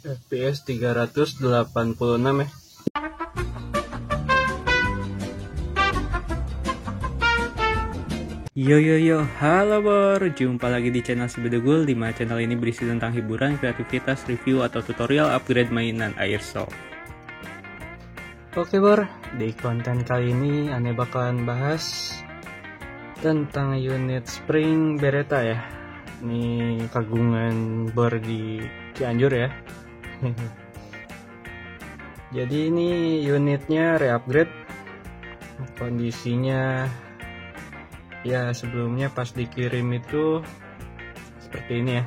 FPS 386 ya. Yo, halo Bor, jumpa lagi di channel Sibedegul, di mana channel ini berisi tentang hiburan, kreativitas, review, atau tutorial upgrade mainan Airsoft. Oke Bor, di konten kali ini Ane bakalan bahas tentang unit spring Beretta ya. Ini kagungan Bor di Cianjur ya. Jadi ini unitnya re-upgrade, kondisinya ya sebelumnya pas dikirim itu seperti ini ya,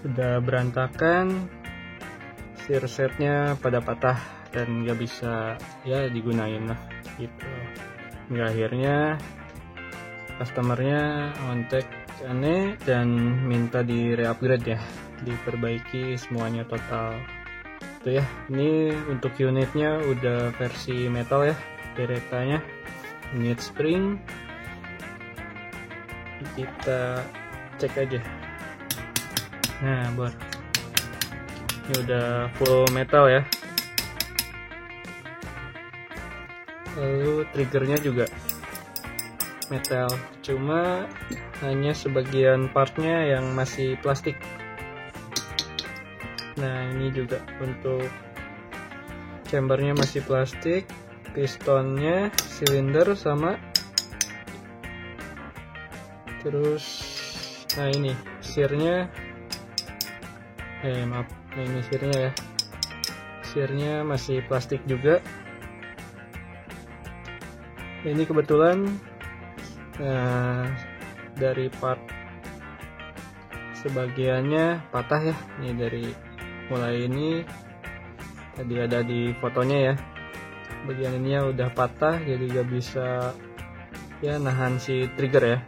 udah berantakan, sear setnya pada patah dan nggak bisa ya digunain lah gitu. Hingga akhirnya customernya kontak Ane dan minta di re-upgrade ya, diperbaiki semuanya total itu ya. Ini untuk unitnya udah versi metal ya, Berettanya unit spring. Kita cek aja. Nah Bor, ini udah full metal ya, lalu triggernya juga metal, cuma hanya sebagian partnya yang masih plastik. Nah ini juga untuk chambernya masih plastik, pistonnya, silinder sama, terus nah ini searnya, maaf, nah ini searnya ya, searnya masih plastik juga. Ini kebetulan dari part sebagiannya patah ya, ini dari mulai ini tadi ada di fotonya ya, bagian ini ya udah patah, jadi gak bisa ya nahan si trigger ya.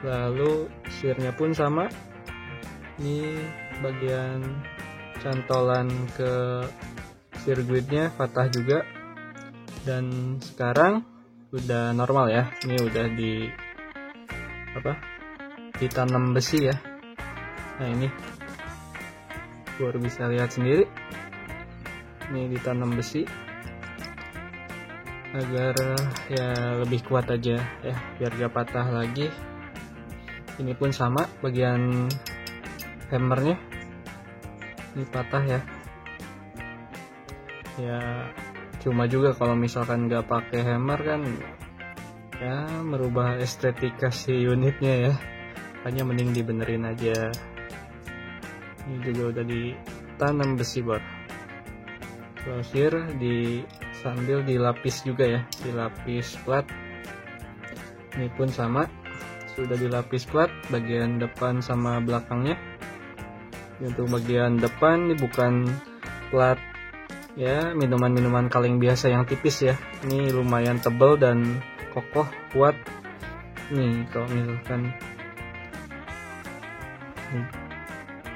Lalu searnya pun sama, ini bagian cantolan ke sirkuitnya patah juga, dan sekarang udah normal ya. Ini udah ditanam besi ya. Nah ini baru bisa lihat sendiri, ini ditanam besi agar ya lebih kuat aja ya, biar gak patah lagi. Ini pun sama, bagian hammernya ini patah ya. Ya cuma juga kalau misalkan gak pakai hammer kan ya merubah estetika si unitnya ya, hanya mending dibenerin aja. Ini juga udah ditanam besi Bor. Closure sambil dilapis juga ya, dilapis plat. Ini pun sama, sudah dilapis plat bagian depan sama belakangnya. Untuk bagian depan ini bukan plat ya minuman kaleng biasa yang tipis ya, ini lumayan tebal dan kokoh, kuat. Nih kalau misalkan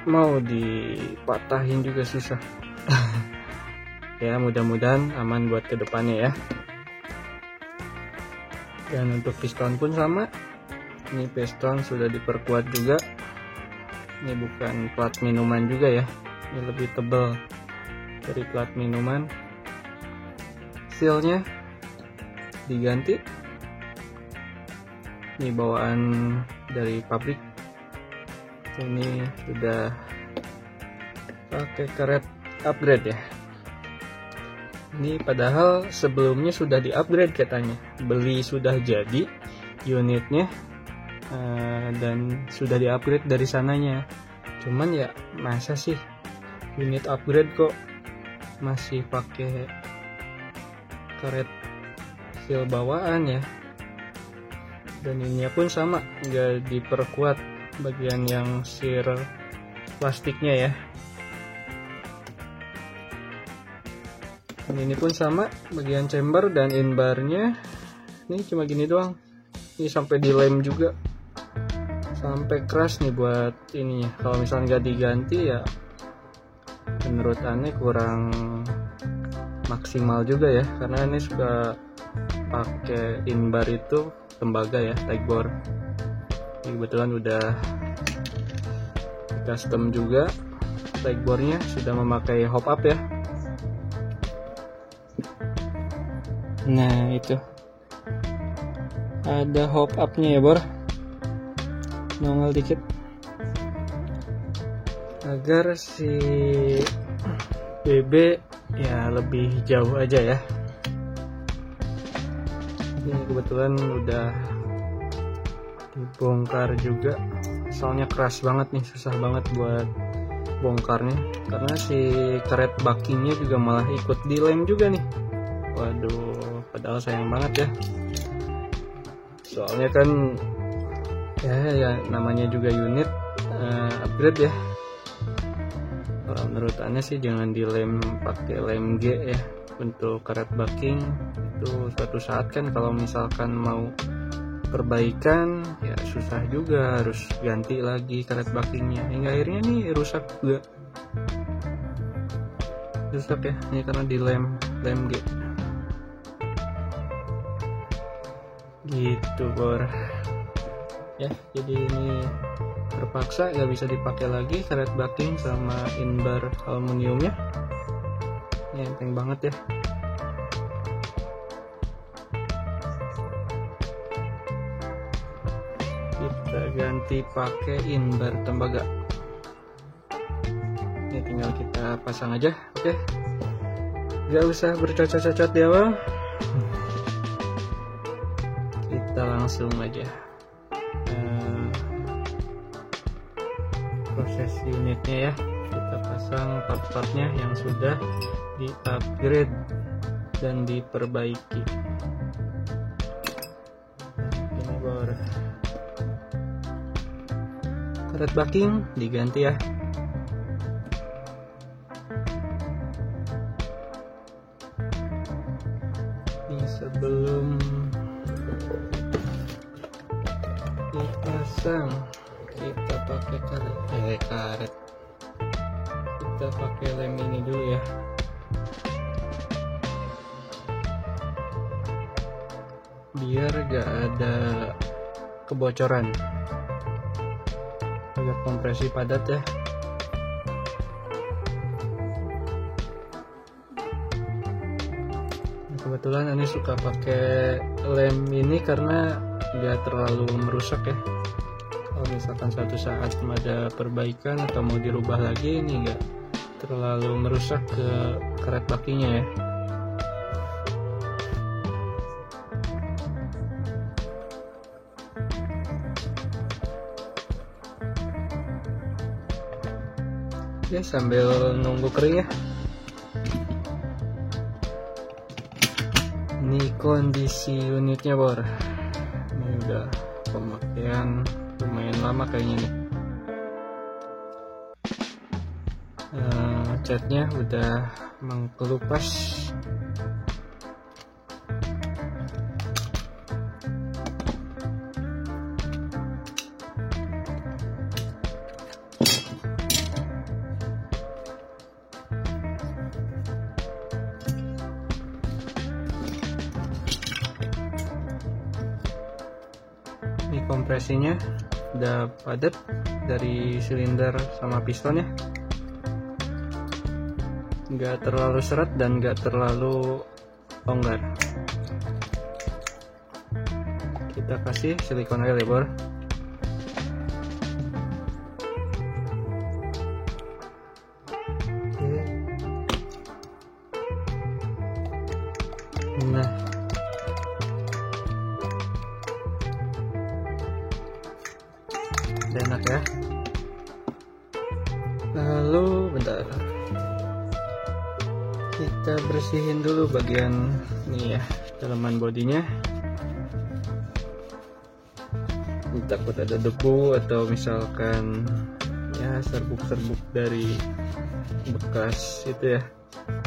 mau dipatahin juga susah. Ya mudah-mudahan aman buat kedepannya ya. Dan untuk piston pun sama, ini piston sudah diperkuat juga. Ini bukan plat minuman juga ya, ini lebih tebal dari plat minuman. Sealnya diganti, ini bawaan dari pabrik. Ini sudah pakai karet upgrade ya. Ini padahal sebelumnya sudah di-upgrade katanya, beli sudah jadi unitnya dan sudah di-upgrade dari sananya. Cuman ya masa sih unit upgrade kok masih pakai karet seal bawaan ya. Dan ininya pun sama, nggak diperkuat bagian yang sear plastiknya ya. Ini pun sama, bagian chamber dan inbarnya ini cuma gini doang. Ini sampai dilem juga, sampai keras nih buat ininya. Kalau misalnya nggak diganti ya menurut Ane kurang maksimal juga ya, karena ini suka pakai inbar itu tembaga ya, Tigor. Ini kebetulan udah custom juga. Flagboardnya sudah memakai hop up ya. Nah itu ada hop upnya ya bor, nongol dikit agar si BB ya lebih jauh aja ya. Ini kebetulan udah dibongkar juga, soalnya keras banget nih, susah banget buat bongkarnya karena si karet backingnya juga malah ikut dilem juga nih. Waduh, padahal sayang banget ya, soalnya kan ya namanya juga unit upgrade ya. Kalau menurut Anda sih jangan dilem pakai lem G ya untuk karet backing. Itu suatu saat kan kalau misalkan mau perbaikan ya susah juga, harus ganti lagi karet backingnya, hingga akhirnya nih rusak juga. Rusak ya ini karena dilem lem G gitu bor ya. Jadi ini terpaksa nggak bisa dipakai lagi karet backing sama inbar aluminiumnya. Ini enteng banget ya. Kita ganti pakai inbar tembaga. Ini tinggal kita pasang aja, oke. Gak usah bercacat-cacat di awal. Kita langsung aja proses unitnya ya. Kita pasang part-partnya yang sudah di-upgrade dan diperbaiki. Ini baru karet backing diganti ya. Ini sebelum dipasang kita pakai karet, kita pakai lem ini dulu ya. Biar gak ada kebocoran, agar kompresi padat ya. Kebetulan ini suka pakai lem ini karena gak terlalu merusak ya. Kalau misalkan suatu saat ada perbaikan atau mau dirubah lagi, ini gak terlalu merusak ke karet backingnya ya. Ya sambil nunggu kering ya. Ini kondisi unitnya bor, ini udah pemakaian lumayan lama kayaknya nih. Catnya udah mengkelupas. Ini kompresinya udah padat dari silinder sama pistonnya, nggak terlalu seret dan nggak terlalu longgar. Kita kasih silikon oil ya bor. Nah, enak ya. Lalu bentar, kita bersihin dulu bagian ini ya, dalaman bodinya. Takut ada debu atau misalkan ya serbuk-serbuk dari bekas itu ya,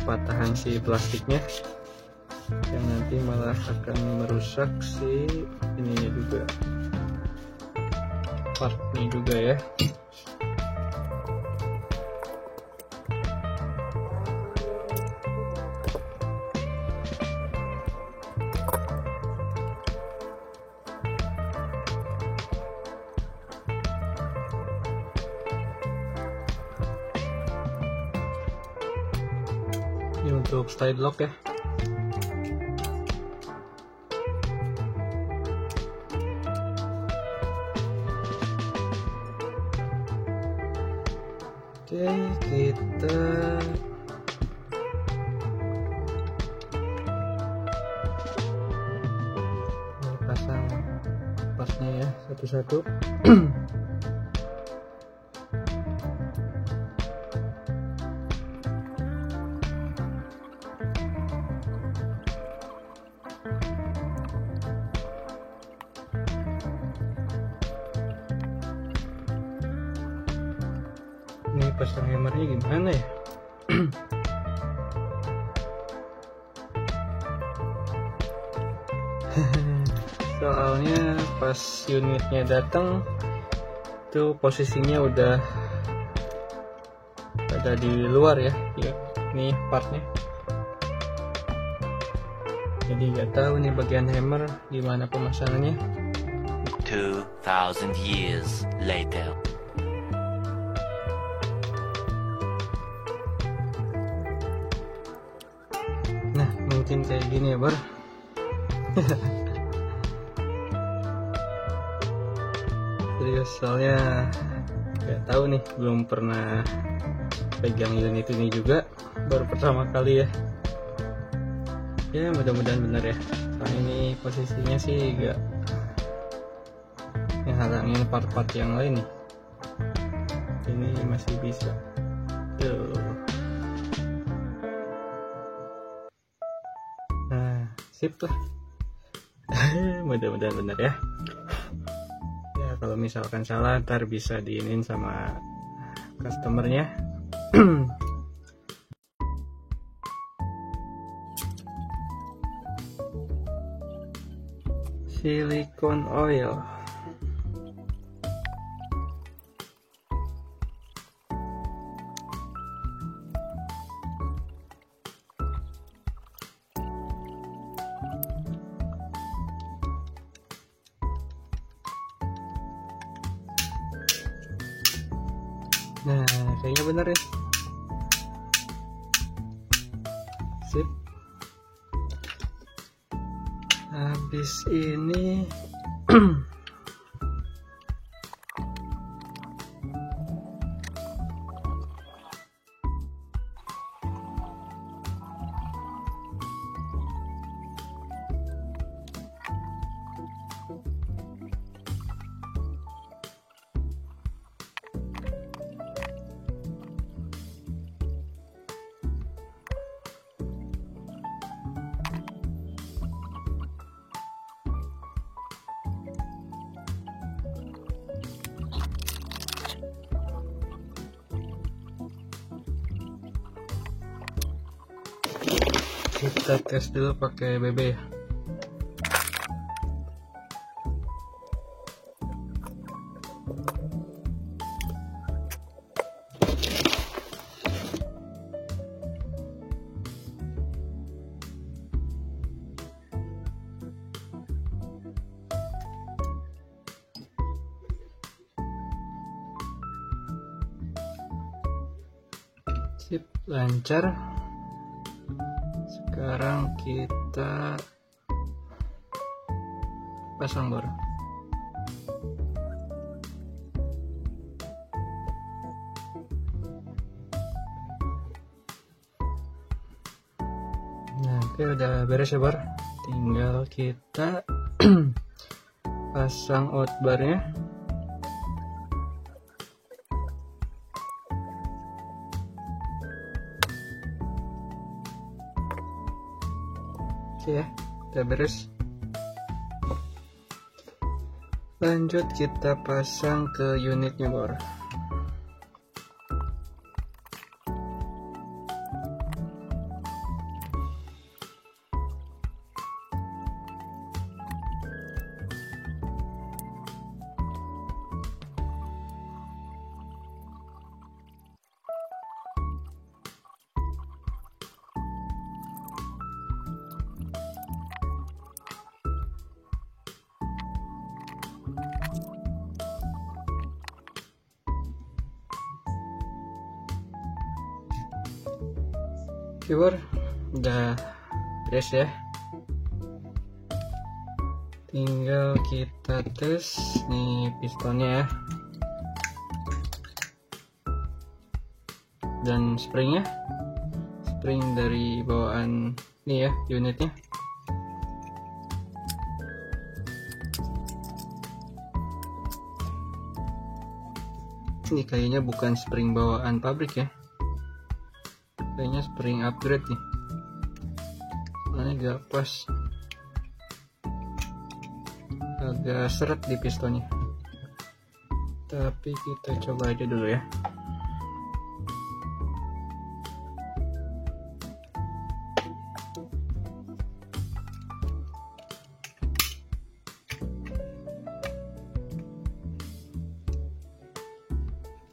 patahan si plastiknya, yang nanti malah akan merusak si ininya juga, partnya juga ya. untuk slide lock ya. Oke, kita pasang partnya ya satu-satu. Ini pasang hammernya gimana ya? Soalnya pas unitnya datang tuh posisinya udah ada di luar ya, nih partnya. Jadi nggak tahu nih bagian hammer gimana pemasangannya. 2000 years later. Nah, mungkin kayak gini ya, Bar. Serius, soalnya nggak tahu nih, belum pernah pegang unit ini juga, baru pertama kali ya. Ya mudah-mudahan bener ya. Soalnya ini posisinya sih nggak ngehalangin part-part yang lain nih. Ini masih bisa. Tuh. Nah, sip lah. Mudah-mudahan bener ya. Ya kalau misalkan salah ntar bisa diinin sama customernya. Silicone oil. Nah, kayaknya bener ya. Sip. Habis ini kita tes dulu pakai BB ya. Sip, lancar. Sekarang kita pasang bor. Nah, oke, udah beres ya, Bar. Tinggal kita pasang outbarnya. Ya, udah beres. Lanjut kita pasang ke unitnya, Bor. Oke, Bor. udah beres ya, tinggal kita tes nih pistonnya ya, dan spring dari bawaan nih ya unitnya. Ini kayaknya bukan spring bawaan pabrik ya, kayaknya spring upgrade nih, soalnya gak pas, agak seret di pistonnya. Tapi kita coba aja dulu ya.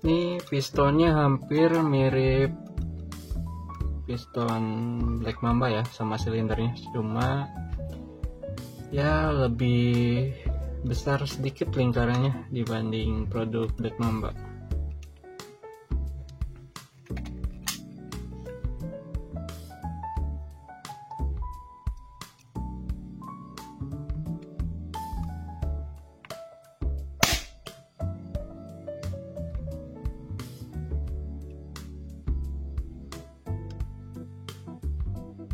Ini pistonnya hampir mirip piston Black Mamba ya, sama silindernya, cuma ya lebih besar sedikit lingkarannya dibanding produk Black Mamba.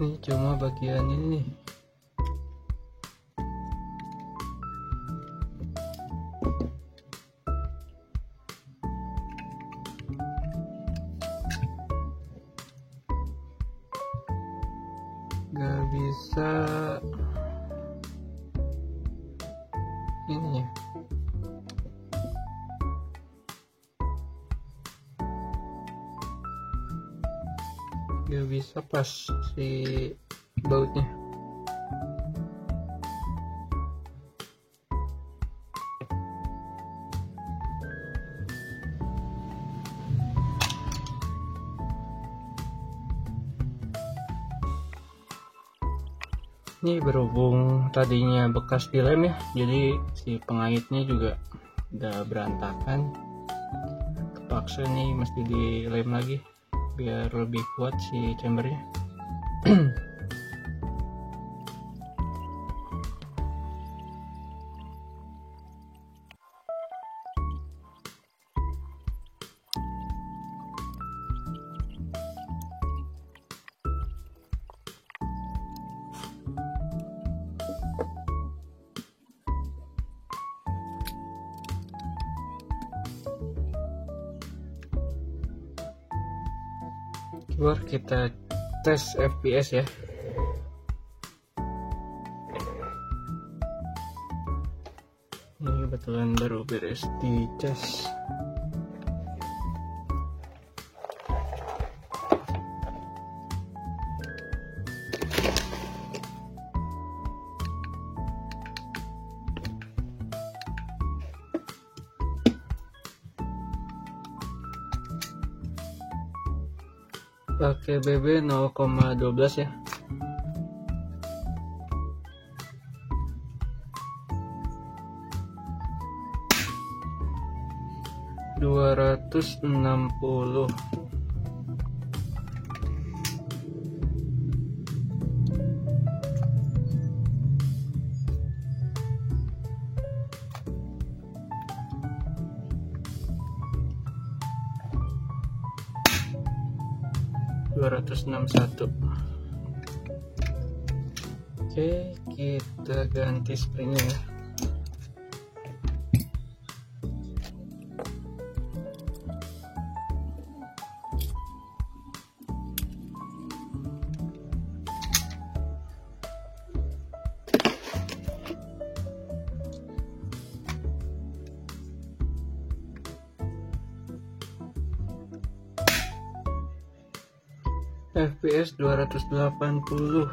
Ini cuma bagian ini nih. Gak bisa ini ya. Gak bisa pas si bautnya. Ini berhubung tadinya bekas dilem ya, jadi si pengaitnya juga udah berantakan, kepaksa nih mesti dilem lagi biar lebih kuat si chambernya. Keluar kita tes FPS ya. Ini kebetulan baru beres di cas. Pakai BB 0,12 ya. $260. $261. Oke, kita ganti springnya ya. FPS 280.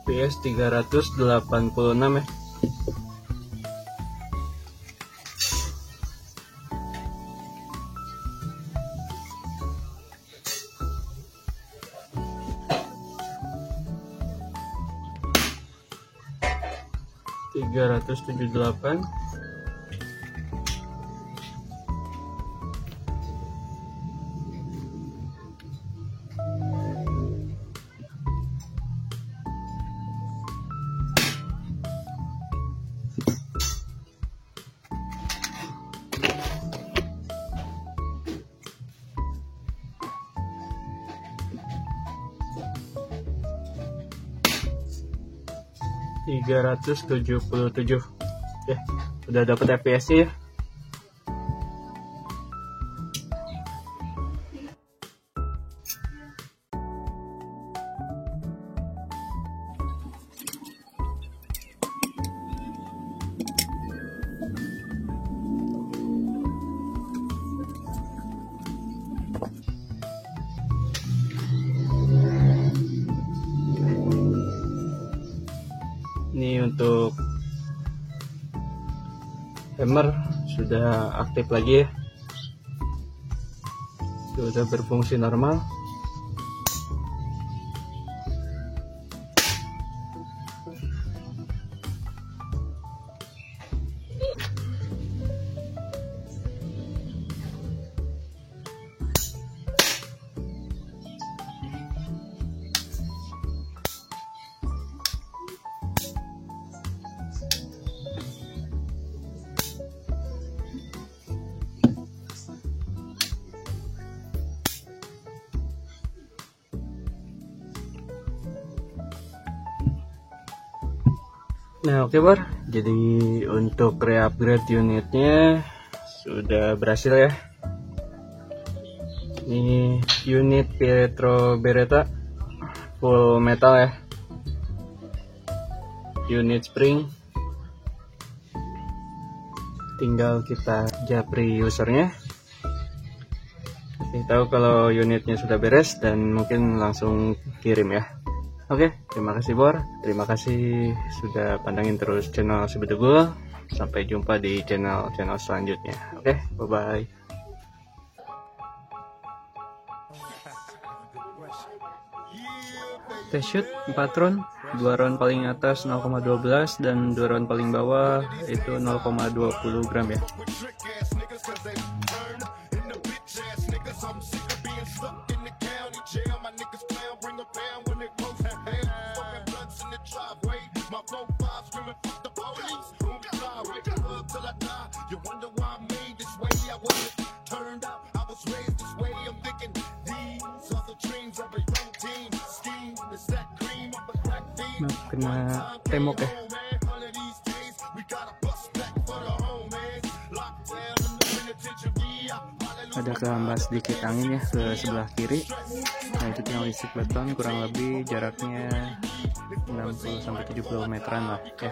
FPS 386 ya. .378 377. Ya, udah dapat FPS-nya ya. Ini untuk hammer sudah aktif lagi ya, sudah berfungsi normal. Nah oke Bor, jadi untuk re-upgrade unitnya sudah berhasil ya. Ini unit Pietro Beretta full metal ya, unit spring. Tinggal kita japri usernya, kasih tahu kalau unitnya sudah beres dan mungkin langsung kirim ya. Oke, terima kasih Bor. Terima kasih sudah pandangin terus channel Cibedugul. Sampai jumpa di channel selanjutnya. Oke, bye-bye. Test shoot 4 round, 2 round paling atas 0,12 dan 2 round paling bawah itu 0,20 gram ya. Kena tembok ya. Ada kehambat sedikit angin ya ke sebelah kiri. Nah itu tinggal isi beton, kurang lebih jaraknya 60-70 meteran lah ya.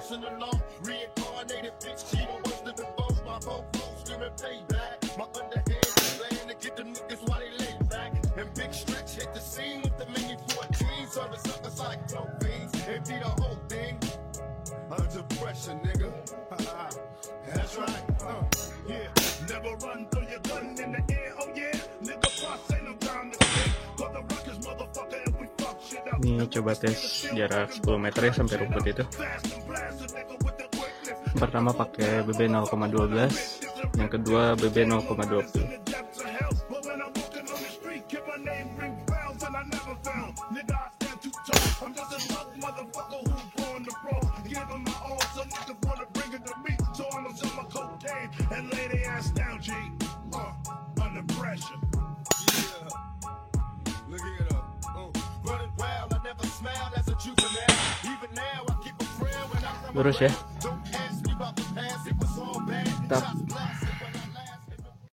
Ini coba tes jarak 10 meter ya sampai rumput itu. Pertama pakai BB 0,12, yang kedua BB 0,20. Lurus ya. Mantap.